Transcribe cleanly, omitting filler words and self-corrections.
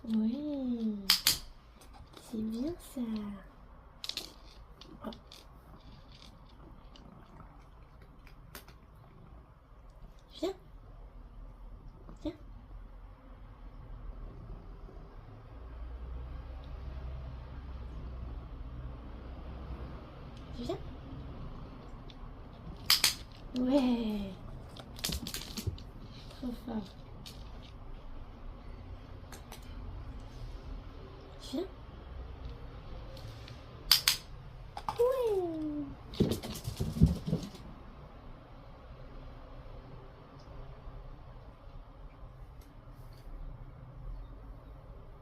Oui, c'est bien ça. Oh. Viens, viens. Viens. Ouais. Trop fort.